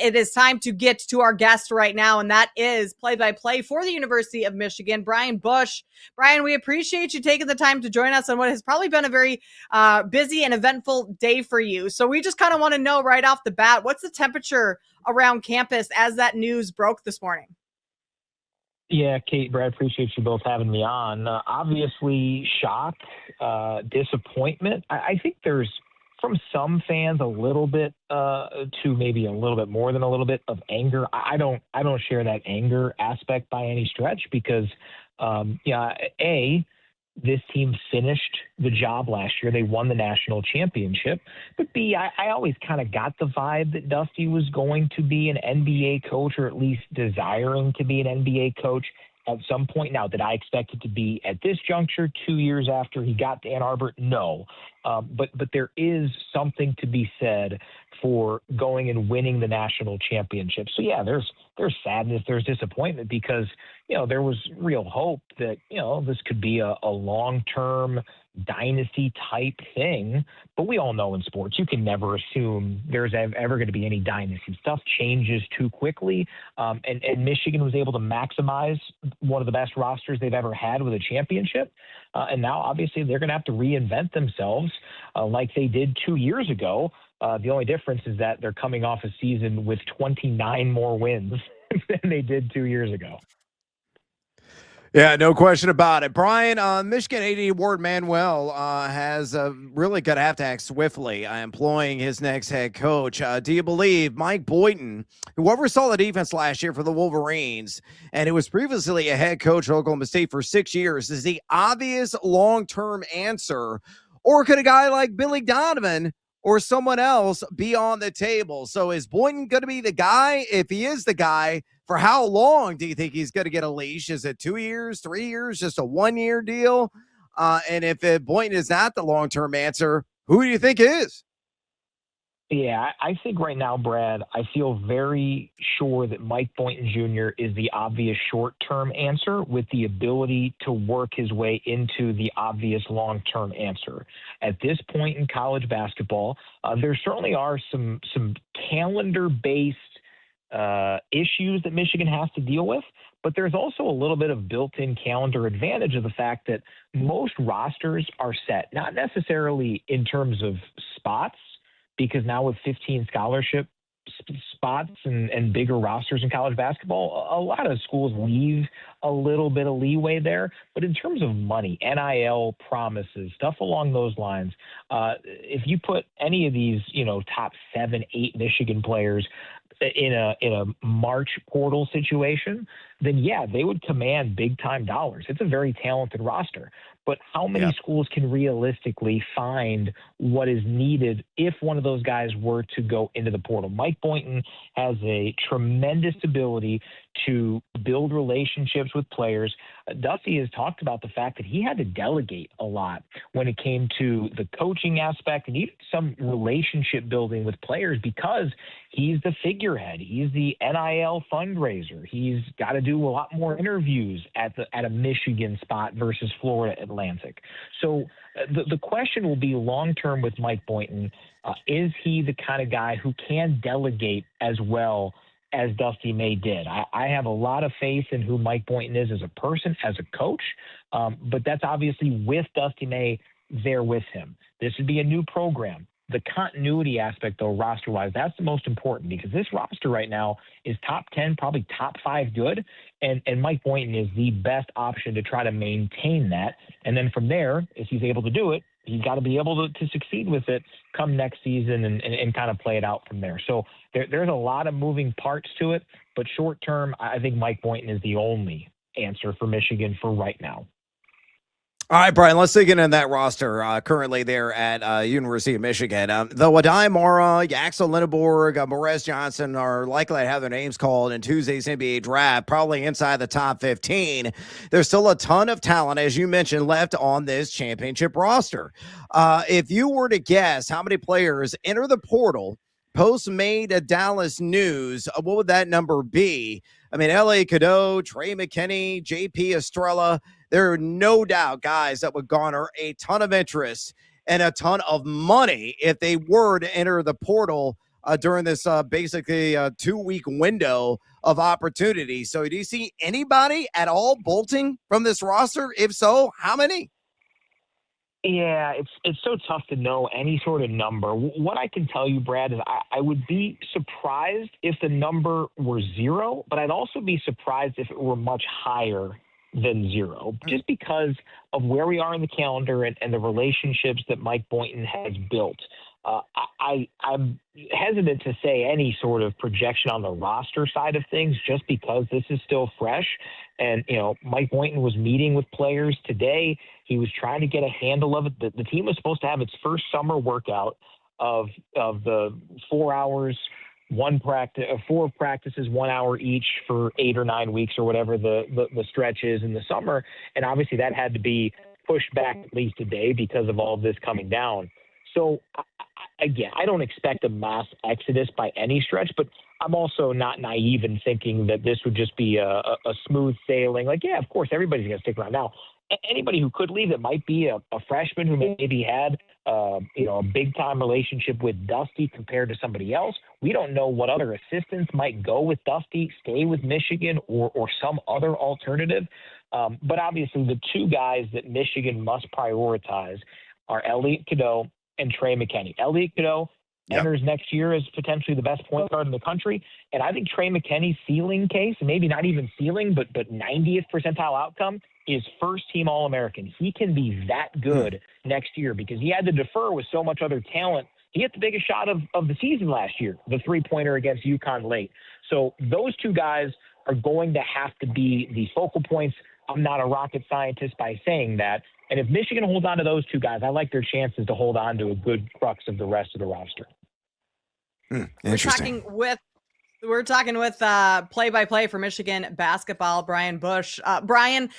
it is time to get to our guest right now, and that is play-by-play for the University of Michigan, Brian Boesch. Brian, we appreciate you taking the time to join us on what has probably been a very busy and eventful day for you. So we just kind of want to know right off the bat, what's the temperature around campus as that news broke this morning? Yeah, Kate, Brad, appreciate you both having me on. Obviously, shock, disappointment. I think there's, from some fans, a little bit to maybe a little bit more than a little bit of anger. I don't share that anger aspect by any stretch because, this team finished the job last year. They won the national championship. But B, I always kind of got the vibe that Dusty was going to be an NBA coach, or at least desiring to be an NBA coach at some point. Now, did I expect it to be at this juncture 2 years after he got to Ann Arbor? No. But there is something to be said for going and winning the national championship. So, yeah, there's sadness, there's disappointment because, there was real hope that, this could be a long-term dynasty type thing. But we all know in sports, you can never assume there's ever going to be any dynasty. Stuff changes too quickly. And Michigan was able to maximize one of the best rosters they've ever had with a championship. And now, obviously, they're going to have to reinvent themselves like they did 2 years ago. The only difference is that they're coming off a season with 29 more wins than they did 2 years ago. Yeah, no question about it. Brian, Michigan AD Ward Manuel has really going to have to act swiftly employing his next head coach. Do you believe Mike Boynton, who oversaw the defense last year for the Wolverines, and who was previously a head coach at Oklahoma State for 6 years, is the obvious long-term answer? Or could a guy like Billy Donovan or someone else be on the table? So is Boynton going to be the guy? If he is the guy, for how long do you think he's going to get a leash? Is it 2 years, 3 years, just a 1 year deal? And if Boynton is not the long-term answer, who do you think is? Yeah, I think right now, Brad, I feel very sure that Mike Boynton Jr. is the obvious short-term answer with the ability to work his way into the obvious long-term answer. At this point in college basketball, there certainly are some calendar-based issues that Michigan has to deal with, but there's also a little bit of built-in calendar advantage of the fact that most rosters are set, not necessarily in terms of spots, because now with 15 scholarship spots and bigger rosters in college basketball, a lot of schools leave a little bit of leeway there. But in terms of money, NIL promises, stuff along those lines, if you put any of these, top 7, 8 Michigan players in a March portal situation, then yeah, they would command big time dollars. It's a very talented roster. But how many schools can realistically find what is needed if one of those guys were to go into the portal? Mike Boynton has a tremendous ability to build relationships with players. Dusty has talked about the fact that he had to delegate a lot when it came to the coaching aspect and even some relationship building with players because he's the figurehead. He's the NIL fundraiser. He's got to do a lot more interviews at a Michigan spot versus Florida Atlantic. So the question will be long-term with Mike Boynton. Is he the kind of guy who can delegate as well as Dusty May did? I have a lot of faith in who Mike Boynton is as a person, as a coach, but that's obviously with Dusty May there with him. This would be a new program. The continuity aspect, though, roster-wise, that's the most important because this roster right now is top 10, probably top 5 good, and Mike Boynton is the best option to try to maintain that. And then from there, if he's able to do it, he's got to be able to succeed with it come next season and kind of play it out from there. So there's a lot of moving parts to it, but short term, I think Mike Boynton is the only answer for Michigan for right now. All right, Brian, let's dig into that roster currently there at University of Michigan. Though Adai Mora, Yaxel Lindeborg, Morez Johnson are likely to have their names called in Tuesday's NBA draft, probably inside the top 15. There's still a ton of talent, as you mentioned, left on this championship roster. If you were to guess how many players enter the portal post-made Dallas news, what would that number be? I mean, L.A. Cadeau, Trey McKinney, J.P. Estrella, there are no doubt guys that would garner a ton of interest and a ton of money if they were to enter the portal during this basically 2-week window of opportunity. So do you see anybody at all bolting from this roster? If so, how many? Yeah, it's so tough to know any sort of number. What I can tell you, Brad, is I would be surprised if the number were 0, but I'd also be surprised if it were much higher than 0, just because of where we are in the calendar and the relationships that Mike Boynton has built. I'm hesitant to say any sort of projection on the roster side of things just because this is still fresh. And, Mike Boynton was meeting with players today. He was trying to get a handle of it. The team was supposed to have its first summer workout of the 4 hours, 4 practices, 1 hour each for 8 or 9 weeks or whatever the stretch is in the summer. And obviously that had to be pushed back at least a day because of all of this coming down. So again, I don't expect a mass exodus by any stretch, but I'm also not naive in thinking that this would just be a smooth sailing. Like, yeah, of course, everybody's going to stick around. Now, anybody who could leave, it might be a freshman who maybe had, a big-time relationship with Dusty compared to somebody else. We don't know what other assistants might go with Dusty, stay with Michigan, or some other alternative. But obviously, the two guys that Michigan must prioritize are Elliot Cadeau and Trey McKinney. Elliot Cadeau enters next year as potentially the best point guard in the country. And I think Trey McKinney's ceiling case, maybe not even ceiling, but 90th percentile outcome is first-team All-American. He can be that good next year because he had to defer with so much other talent. He hit the biggest shot of the season last year, the three-pointer against UConn late. So those two guys are going to have to be the focal points. I'm not a rocket scientist by saying that. And if Michigan holds on to those two guys, I like their chances to hold on to a good crux of the rest of the roster. Interesting. We're talking with play-by-play for Michigan basketball, Brian Boesch. Brian,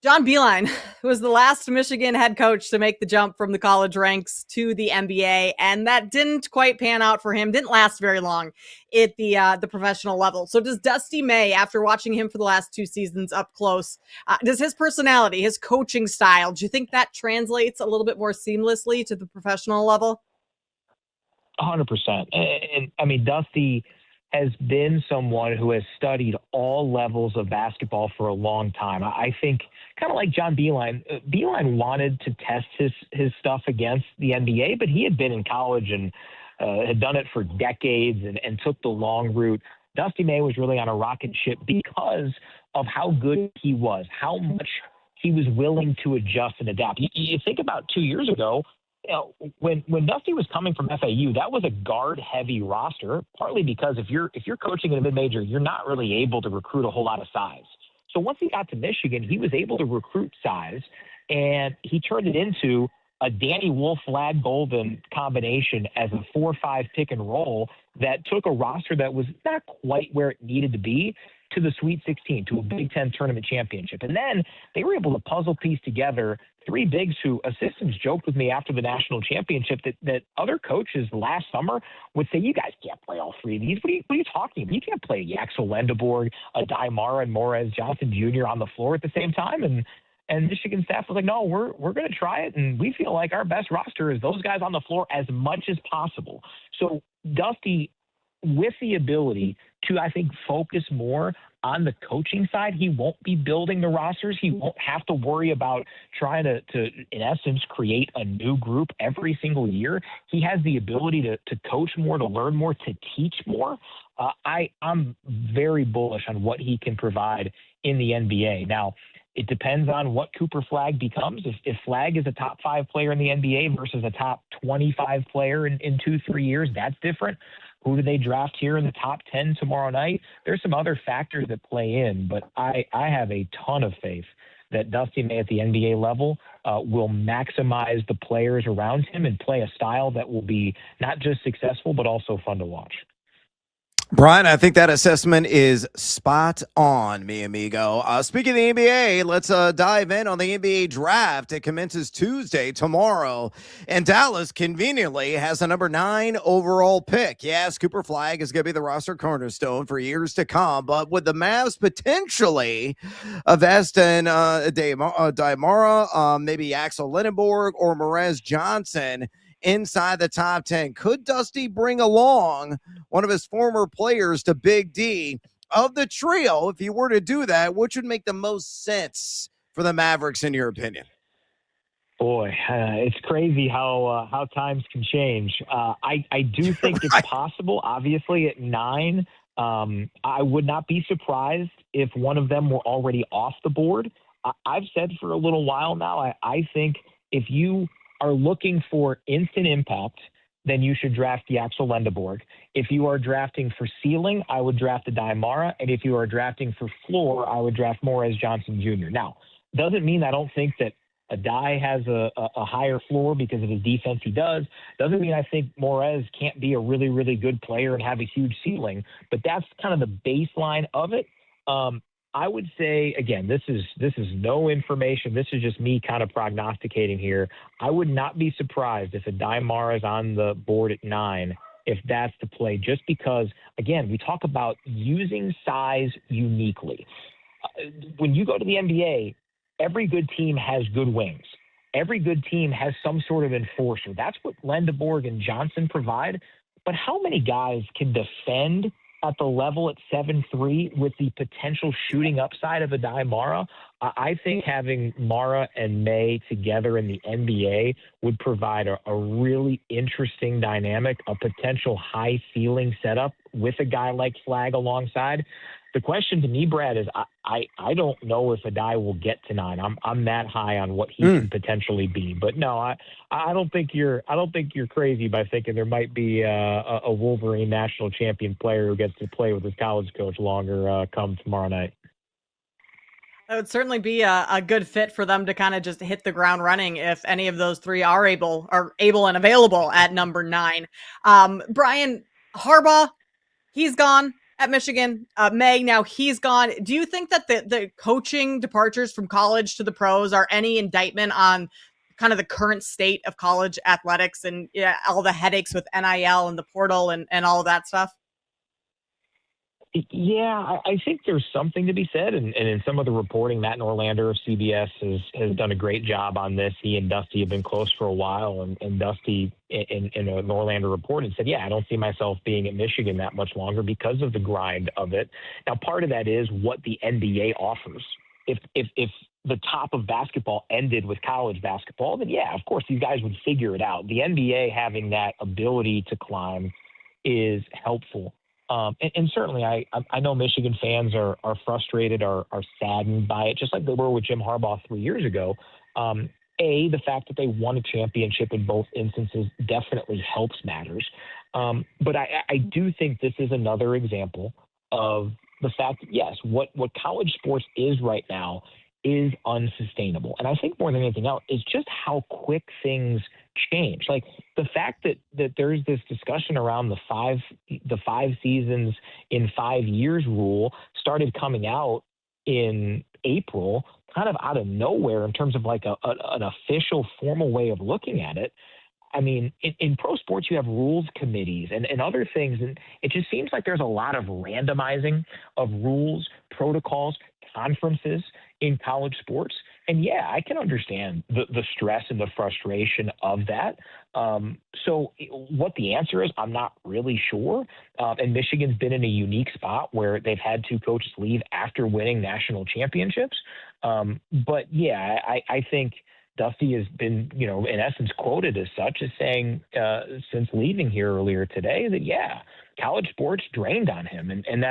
John Beilein was the last Michigan head coach to make the jump from the college ranks to the NBA, and that didn't quite pan out for him. Didn't last very long at the professional level. So does Dusty May, after watching him for the last 2 seasons up close, does his personality, his coaching style, do you think that translates a little bit more seamlessly to the professional level? 100%. And I mean, Dusty has been someone who has studied all levels of basketball for a long time. I think kind of like John Beilein. Beilein wanted to test his stuff against the NBA, but he had been in college and had done it for decades and took the long route. Dusty May was really on a rocket ship because of how good he was, how much he was willing to adjust and adapt. You think about 2 years ago, when Dusty was coming from FAU, that was a guard-heavy roster, partly because if you're coaching in a mid-major, you're not really able to recruit a whole lot of size. So once he got to Michigan, he was able to recruit size, and he turned it into a Danny Wolf, Lad Golden combination as a 4-5 pick and roll that took a roster that was not quite where it needed to be to the Sweet 16, to a Big Ten tournament championship. And then they were able to puzzle piece together 3 bigs who assistants joked with me after the national championship that other coaches last summer would say, you guys can't play all 3 of these. What are you talking about? You can't play Yaxel Lendeborg, a Daimara, and Morez Johnson Jr. on the floor at the same time. And Michigan staff was like, no, we're going to try it. And we feel like our best roster is those guys on the floor as much as possible. So Dusty, with the ability to, I think, focus more on the coaching side, he won't be building the rosters. He won't have to worry about trying to in essence, create a new group every single year. He has the ability to coach more, to learn more, to teach more. I'm very bullish on what he can provide in the NBA. Now, it depends on what Cooper Flagg becomes. If Flagg is a top 5 player in the NBA versus a top 25 player in 2-3 years, that's different. Who do they draft here in the top 10 tomorrow night? There's some other factors that play in, but I have a ton of faith that Dusty May at the NBA level will maximize the players around him and play a style that will be not just successful, but also fun to watch. Brian, I think that assessment is spot on, mi amigo. Speaking of the NBA, let's dive in on the NBA draft. It commences Tuesday, tomorrow, and Dallas conveniently has a number 9 overall pick. Yes, Cooper Flagg is going to be the roster cornerstone for years to come, but with the Mavs potentially Vest and Daimara, maybe Axel Lindenborg or Morez Johnson inside the top 10. Could Dusty bring along one of his former players to Big D? Of the trio, if he were to do that, which would make the most sense for the Mavericks, in your opinion? Boy, it's crazy how times can change. I do think it's possible. Obviously, at 9, I would not be surprised if one of them were already off the board. I've said for a little while now, I think if you are looking for instant impact, then you should draft the Axel Lendeborg. If you are drafting for ceiling, I would draft Adai Mara. And if you are drafting for floor, I would draft Morez Johnson Jr. Now, doesn't mean I don't think that Adai has a higher floor because of his defense he does. Doesn't mean I think Morez can't be a really, really good player and have a huge ceiling. But that's kind of the baseline of it. I would say, again, this is no information. This is just me kind of prognosticating here. I would not be surprised if Adai Mara is on the board at 9, if that's the play, just because, again, we talk about using size uniquely. When you go to the NBA, every good team has good wings. Every good team has some sort of enforcer. That's what Lendeborg and Johnson provide. But how many guys can defend at the level at 7'3" with the potential shooting upside of Adai Mara? I think having Mara and May together in the NBA would provide a really interesting dynamic, a potential high ceiling setup with a guy like Flag alongside. The question to me, Brad, is I don't know if Adai will get to 9. I'm that high on what he can potentially be, but no, I don't think you're crazy by thinking there might be a Wolverine national champion player who gets to play with his college coach longer come tomorrow night. That would certainly be a good fit for them to kind of just hit the ground running if any of those three are able and available at number 9. Brian Harbaugh, he's gone at Michigan. May, now he's gone. Do you think that the coaching departures from college to the pros are any indictment on kind of the current state of college athletics and all the headaches with NIL and the portal and all of that stuff? Yeah, I think there's something to be said. And in some of the reporting, Matt Norlander of CBS has done a great job on this. He and Dusty have been close for a while. And Dusty, in a Norlander report, and said, I don't see myself being at Michigan that much longer because of the grind of it. Now, part of that is what the NBA offers. If the top of basketball ended with college basketball, then, of course, these guys would figure it out. The NBA having that ability to climb is helpful. And certainly I know Michigan fans are frustrated, are saddened by it, just like they were with Jim Harbaugh 3 years ago. The fact that they won a championship in both instances definitely helps matters. But I do think this is another example of the fact that, yes, what college sports is right now is unsustainable. And I think more than anything else is just how quick things change. Like the fact that there's this discussion around the five seasons in 5 years rule started coming out in April, kind of out of nowhere in terms of like an official formal way of looking at it. I mean, in pro sports, you have rules committees and other things. And it just seems like there's a lot of randomizing of rules, protocols, conferences in college sports. And I can understand the stress and the frustration of that. So what the answer is, I'm not really sure. And Michigan's been in a unique spot where they've had 2 coaches leave after winning national championships. But I think Dusty has been, in essence quoted as such as saying since leaving here earlier today that, college sports drained on him. And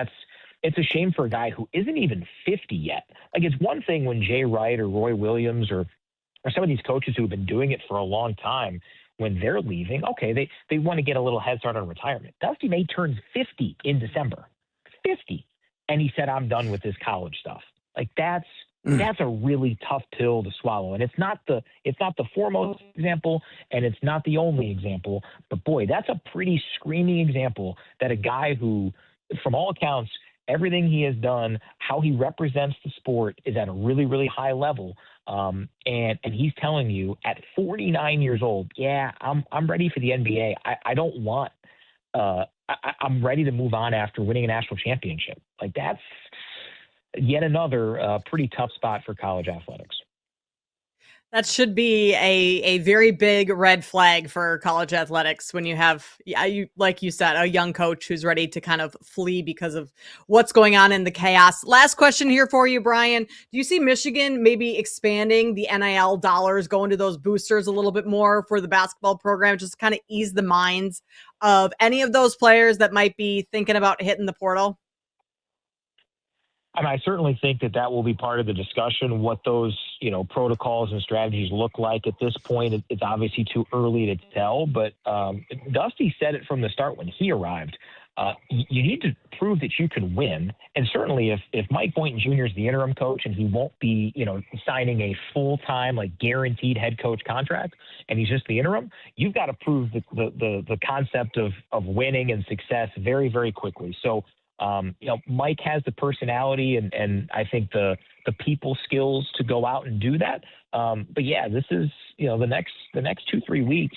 it's a shame for a guy who isn't even 50 yet. Like, it's one thing when Jay Wright or Roy Williams or some of these coaches who have been doing it for a long time, when they're leaving, okay, they want to get a little head start on retirement. Dusty May turns 50 in December. 50. And he said, I'm done with this college stuff. Like, that's a really tough pill to swallow. And it's not the foremost example, and it's not the only example. But boy, that's a pretty screaming example that a guy who, from all accounts, everything he has done, how he represents the sport is at a really, really high level. And he's telling you at 49 years old, I'm ready for the NBA. I don't want, I'm ready to move on after winning a national championship. Like, that's yet another pretty tough spot for college athletics. That should be a very big red flag for college athletics when you have, like you said, a young coach who's ready to kind of flee because of what's going on in the chaos. Last question here for you, Brian. Do you see Michigan maybe expanding the NIL dollars, going to those boosters a little bit more for the basketball program, just kind of ease the minds of any of those players that might be thinking about hitting the portal? I mean, I certainly think that will be part of the discussion, what those, protocols and strategies look like. At this point, it's obviously too early to tell, but Dusty said it from the start when he arrived. You need to prove that you can win. And certainly if Mike Boynton Jr. is the interim coach and he won't be, signing a full-time, guaranteed head coach contract, and he's just the interim, you've got to prove the concept of winning and success very, very quickly. So, Mike has the personality and I think the people skills to go out and do that. But yeah, this is, the next 2-3 weeks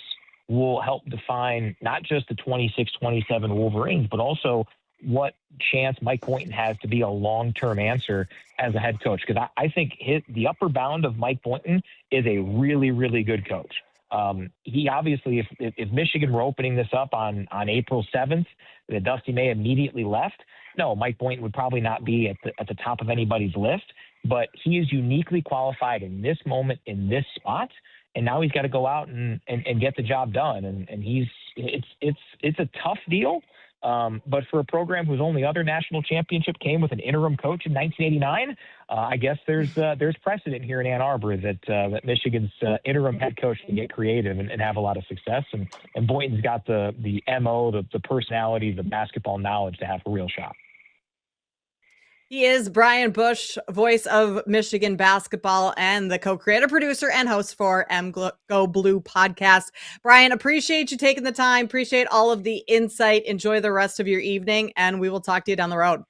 will help define not just the 26-27 Wolverines, but also what chance Mike Boynton has to be a long-term answer as a head coach. Because I think the upper bound of Mike Boynton is a really, really good coach. He obviously, if Michigan were opening this up on April 7th, that Dusty May immediately left, no, Mike Boynton would probably not be at the top of anybody's list, but he is uniquely qualified in this moment, in this spot. And now he's got to go out and get the job done. And it's a tough deal. But for a program whose only other national championship came with an interim coach in 1989, I guess there's precedent here in Ann Arbor that Michigan's interim head coach can get creative and have a lot of success. And Boynton's got the MO, the personality, the basketball knowledge to have a real shot. He is Brian Boesch, voice of Michigan basketball and the co-creator, producer, and host for Go Blue podcast. Brian, appreciate you taking the time. Appreciate all of the insight. Enjoy the rest of your evening, and we will talk to you down the road.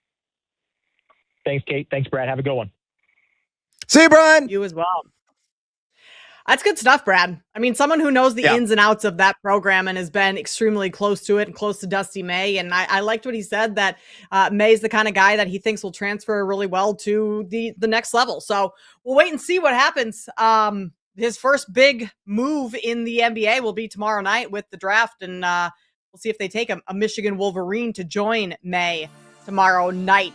Thanks, Kate. Thanks, Brad. Have a good one. See you, Brian. You as well. That's good stuff, Brad. I mean, someone who knows the ins and outs of that program and has been extremely close to it and close to Dusty May. And I liked what he said, that May's the kind of guy that he thinks will transfer really well to the next level. So we'll wait and see what happens. His first big move in the NBA will be tomorrow night with the draft. And we'll see if they take a Michigan Wolverine to join May tomorrow night.